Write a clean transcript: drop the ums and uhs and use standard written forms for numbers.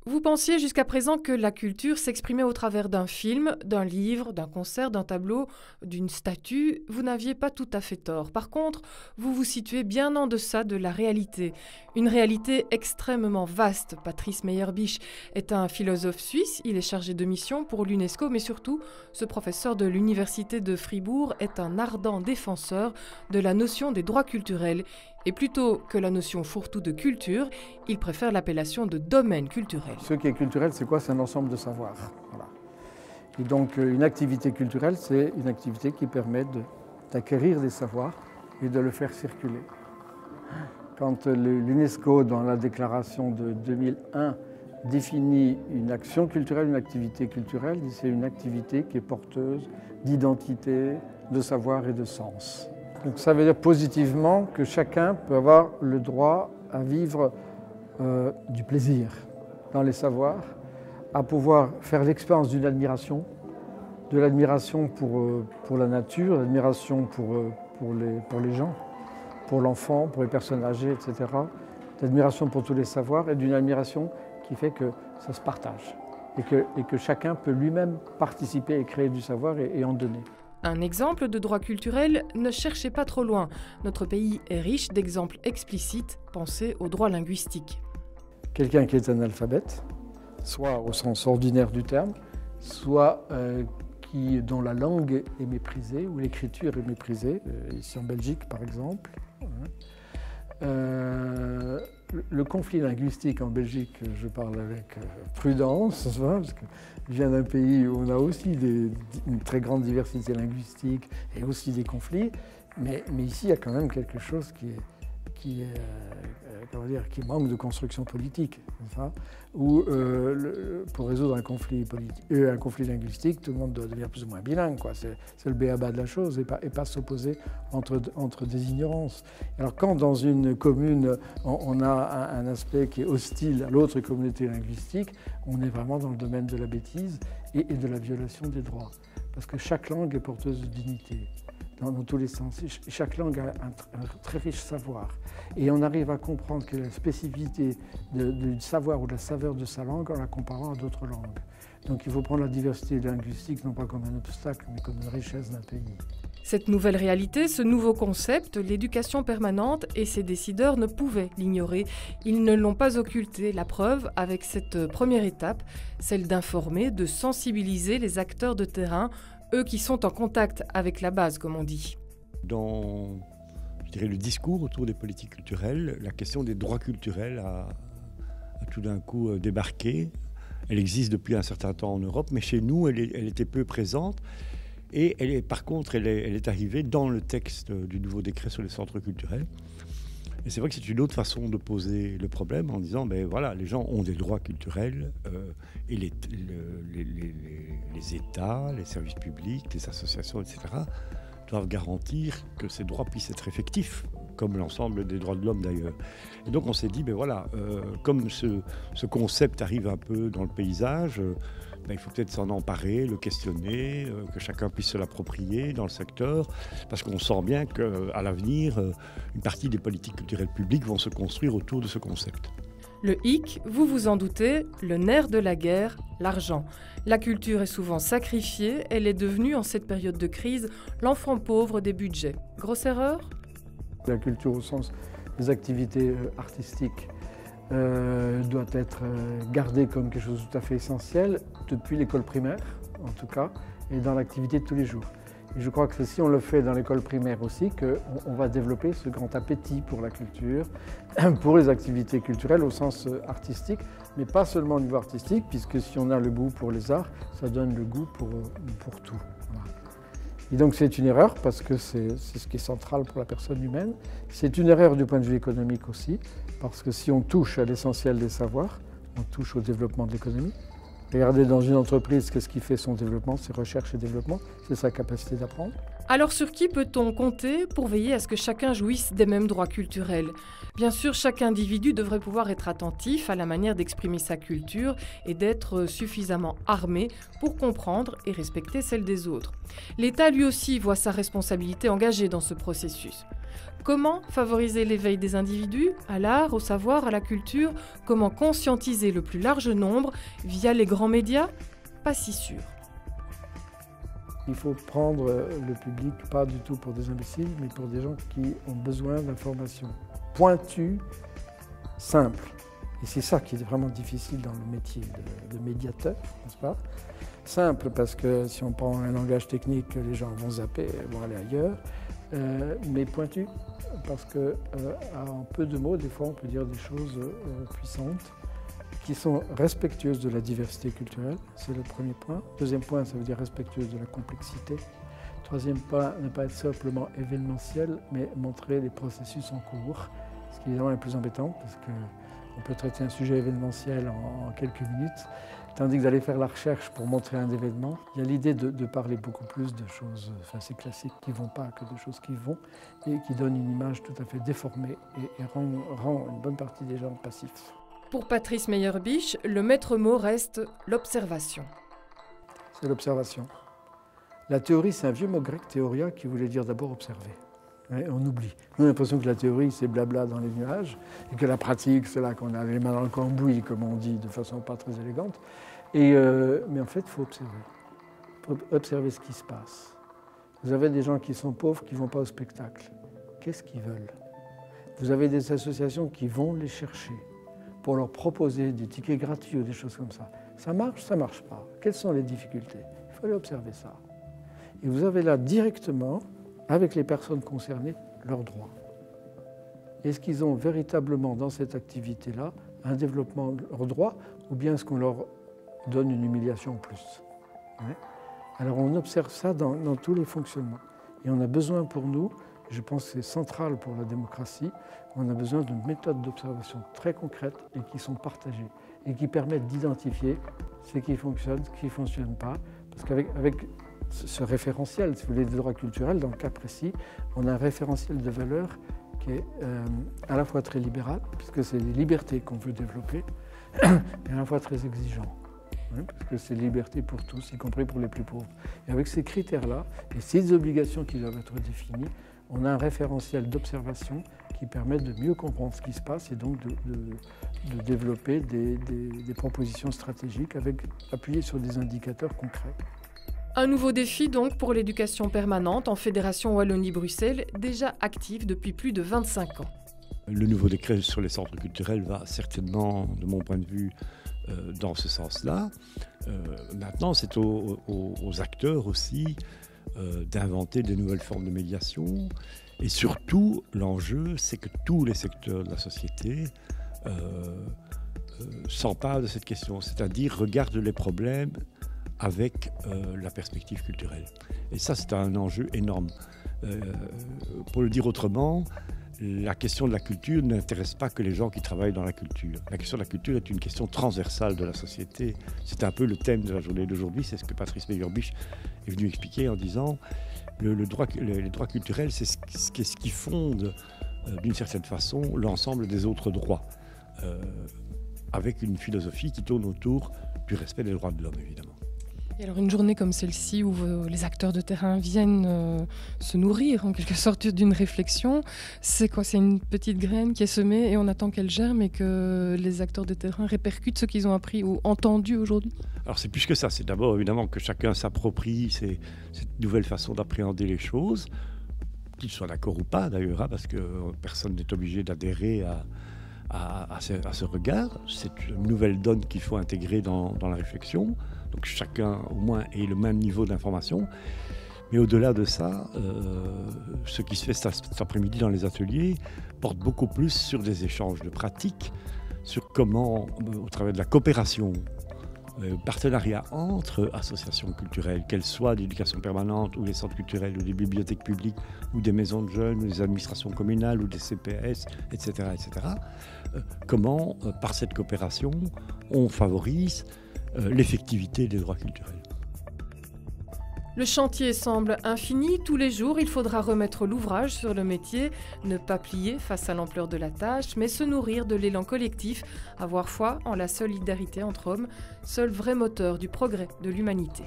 Vous pensiez jusqu'à présent que la culture s'exprimait au travers d'un film, d'un livre, d'un concert, d'un tableau, d'une statue. Vous n'aviez pas tout à fait tort. Par contre, vous vous situez bien en deçà de la réalité. Une réalité extrêmement vaste. Patrice Meyerbeer est un philosophe suisse. Il est chargé de mission pour l'UNESCO, mais surtout, ce professeur de l'Université de Fribourg est un ardent défenseur de la notion des droits culturels. Et plutôt que la notion fourre-tout de culture, il préfère l'appellation de domaine culturel. Ce qui est culturel, c'est quoi? C'est un ensemble de savoirs. Voilà. Et donc, une activité culturelle, c'est une activité qui permet d'acquérir des savoirs et de le faire circuler. Quand l'UNESCO, dans la déclaration de 2001, définit une action culturelle, une activité culturelle, c'est une activité qui est porteuse d'identité, de savoir et de sens. Donc ça veut dire positivement que chacun peut avoir le droit à vivre du plaisir dans les savoirs, à pouvoir faire l'expérience d'une admiration, de l'admiration pour la nature, l'admiration pour les gens, pour l'enfant, pour les personnes âgées, etc. D'admiration pour tous les savoirs et d'une admiration qui fait que ça se partage et que chacun peut lui-même participer et créer du savoir et en donner. Un exemple de droit culturel, ne cherchez pas trop loin. Notre pays est riche d'exemples explicites. Pensez au droit linguistique. Quelqu'un qui est analphabète, soit au sens ordinaire du terme, soit dont la langue est méprisée ou l'écriture est méprisée, ici en Belgique par exemple. Le conflit linguistique en Belgique, je parle avec prudence, parce que je viens d'un pays où on a aussi une très grande diversité linguistique et aussi des conflits, mais ici il y a quand même quelque chose qui manque de construction politique. Où pour résoudre un conflit linguistique, tout le monde doit devenir plus ou moins bilingue. C'est le b.a.-ba de la chose et pas s'opposer entre des ignorances. Alors quand dans une commune, on a un aspect qui est hostile à l'autre communauté linguistique, on est vraiment dans le domaine de la bêtise et de la violation des droits. Parce que chaque langue est porteuse de dignité. Dans tous les sens. Chaque langue a un très riche savoir. Et on arrive à comprendre que la spécificité du savoir ou de la saveur de sa langue en la comparant à d'autres langues. Donc il faut prendre la diversité linguistique non pas comme un obstacle, mais comme une richesse d'un pays. Cette nouvelle réalité, ce nouveau concept, l'éducation permanente et ses décideurs ne pouvaient l'ignorer. Ils ne l'ont pas occulté. La preuve avec cette première étape, celle d'informer, de sensibiliser les acteurs de terrain, eux qui sont en contact avec la base, comme on dit. Dans, je dirais, le discours autour des politiques culturelles, la question des droits culturels a tout d'un coup débarqué. Elle existe depuis un certain temps en Europe, mais chez nous, elle était peu présente. Et par contre, elle est arrivée dans le texte du nouveau décret sur les centres culturels. Et c'est vrai que c'est une autre façon de poser le problème en disant, ben voilà, les gens ont des droits culturels et les États, les services publics, les associations, etc., doivent garantir que ces droits puissent être effectifs, comme l'ensemble des droits de l'homme d'ailleurs. Et donc on s'est dit, ben voilà, comme ce concept arrive un peu dans le paysage, il faut peut-être s'en emparer, le questionner, que chacun puisse se l'approprier dans le secteur, parce qu'on sent bien qu'à l'avenir, une partie des politiques culturelles publiques vont se construire autour de ce concept. Le hic, vous vous en doutez, le nerf de la guerre, l'argent. La culture est souvent sacrifiée, elle est devenue en cette période de crise l'enfant pauvre des budgets. Grosse erreur ? La culture au sens des activités artistiques doit être gardée comme quelque chose de tout à fait essentiel depuis l'école primaire, en tout cas, et dans l'activité de tous les jours. Et je crois que si on le fait dans l'école primaire aussi, qu'on va développer ce grand appétit pour la culture, pour les activités culturelles au sens artistique, mais pas seulement au niveau artistique, puisque si on a le goût pour les arts, ça donne le goût pour tout. Voilà. Et donc c'est une erreur, parce que c'est ce qui est central pour la personne humaine. C'est une erreur du point de vue économique aussi, parce que si on touche à l'essentiel des savoirs, on touche au développement de l'économie. Regardez dans une entreprise, qu'est-ce qui fait son développement, c'est recherche et développement, c'est sa capacité d'apprendre. Alors sur qui peut-on compter pour veiller à ce que chacun jouisse des mêmes droits culturels ? Bien sûr, chaque individu devrait pouvoir être attentif à la manière d'exprimer sa culture et d'être suffisamment armé pour comprendre et respecter celle des autres. L'État lui aussi voit sa responsabilité engagée dans ce processus. Comment favoriser l'éveil des individus à l'art, au savoir, à la culture? Comment conscientiser le plus large nombre via les grands médias? Pas si sûr. Il faut prendre le public, pas du tout pour des imbéciles, mais pour des gens qui ont besoin d'informations pointues, simples. Et c'est ça qui est vraiment difficile dans le métier de médiateur, n'est-ce pas? Simple parce que si on prend un langage technique, les gens vont zapper, vont aller ailleurs, mais pointu parce qu'en peu de mots, des fois, on peut dire des choses puissantes qui sont respectueuses de la diversité culturelle, c'est le premier point. Deuxième point, ça veut dire respectueuse de la complexité. Troisième point, ne pas être simplement événementiel, mais montrer les processus en cours, ce qui est évidemment le plus embêtant parce qu'on peut traiter un sujet événementiel en quelques minutes, tandis que d'aller faire la recherche pour montrer un événement, il y a l'idée de parler beaucoup plus de choses assez classiques qui ne vont pas que de choses qui vont et qui donnent une image tout à fait déformée et rend une bonne partie des gens passifs. Pour Patrice Meyerbeich, le maître mot reste l'observation. C'est l'observation. La théorie, c'est un vieux mot grec, théoria, qui voulait dire d'abord observer. Ouais, on oublie. On a l'impression que la théorie, c'est blabla dans les nuages, et que la pratique, c'est là qu'on a les mains dans le cambouis, comme on dit, de façon pas très élégante. Mais en fait, il faut observer. Il faut observer ce qui se passe. Vous avez des gens qui sont pauvres, qui ne vont pas au spectacle. Qu'est-ce qu'ils veulent? Vous avez des associations qui vont les chercher pour leur proposer des tickets gratuits ou des choses comme ça. Ça marche pas. Quelles sont les difficultés? Il faut aller observer ça. Et vous avez là directement, avec les personnes concernées, leurs droits. Est-ce qu'ils ont véritablement dans cette activité-là un développement de leurs droits ou bien est-ce qu'on leur donne une humiliation en plus? Ouais. Alors on observe ça dans tous les fonctionnements. Et on a besoin pour nous, je pense que c'est central pour la démocratie, on a besoin de méthodes d'observation très concrètes et qui sont partagées et qui permettent d'identifier ce qui fonctionne, ce qui ne fonctionne pas. Parce qu'avec ce référentiel, si vous voulez, des droits culturels, dans le cas précis, on a un référentiel de valeurs qui est à la fois très libéral, puisque c'est les libertés qu'on veut développer, et à la fois très exigeant, hein, parce que c'est liberté pour tous, y compris pour les plus pauvres. Et avec ces critères-là, et ces obligations qui doivent être définies, on a un référentiel d'observation qui permet de mieux comprendre ce qui se passe et donc de développer des propositions stratégiques appuyées sur des indicateurs concrets. Un nouveau défi donc pour l'éducation permanente en Fédération Wallonie-Bruxelles, déjà active depuis plus de 25 ans. Le nouveau décret sur les centres culturels va certainement, de mon point de vue, dans ce sens-là. Maintenant, c'est aux acteurs aussi d'inventer des nouvelles formes de médiation. Et surtout, l'enjeu, c'est que tous les secteurs de la société s'emparent de cette question, c'est-à-dire regardent les problèmes avec la perspective culturelle. Et ça, c'est un enjeu énorme. Pour le dire autrement, la question de la culture n'intéresse pas que les gens qui travaillent dans la culture. La question de la culture est une question transversale de la société. C'est un peu le thème de la journée d'aujourd'hui, c'est ce que Patrice Meyerbeich est venu expliquer en disant les droits culturels, c'est ce qui fonde d'une certaine façon l'ensemble des autres droits, avec une philosophie qui tourne autour du respect des droits de l'homme, évidemment. Et alors une journée comme celle-ci où les acteurs de terrain viennent se nourrir en quelque sorte d'une réflexion, c'est quoi? C'est une petite graine qui est semée et on attend qu'elle germe et que les acteurs de terrain répercutent ce qu'ils ont appris ou entendu aujourd'hui? Alors c'est plus que ça, c'est d'abord évidemment que chacun s'approprie cette nouvelle façon d'appréhender les choses, qu'il soit d'accord ou pas d'ailleurs, hein, parce que personne n'est obligé d'adhérer à ce regard. C'est une nouvelle donne qu'il faut intégrer dans la réflexion. Donc chacun au moins ait le même niveau d'information. Mais au-delà de ça, ce qui se fait cet après-midi dans les ateliers porte beaucoup plus sur des échanges de pratiques, sur comment, au travers de la coopération, partenariat entre associations culturelles, qu'elles soient d'éducation permanente ou les centres culturels ou des bibliothèques publiques ou des maisons de jeunes ou des administrations communales ou des CPS, etc. Comment, par cette coopération, on favorise l'effectivité des droits culturels. Le chantier semble infini. Tous les jours, il faudra remettre l'ouvrage sur le métier, ne pas plier face à l'ampleur de la tâche, mais se nourrir de l'élan collectif, avoir foi en la solidarité entre hommes, seul vrai moteur du progrès de l'humanité.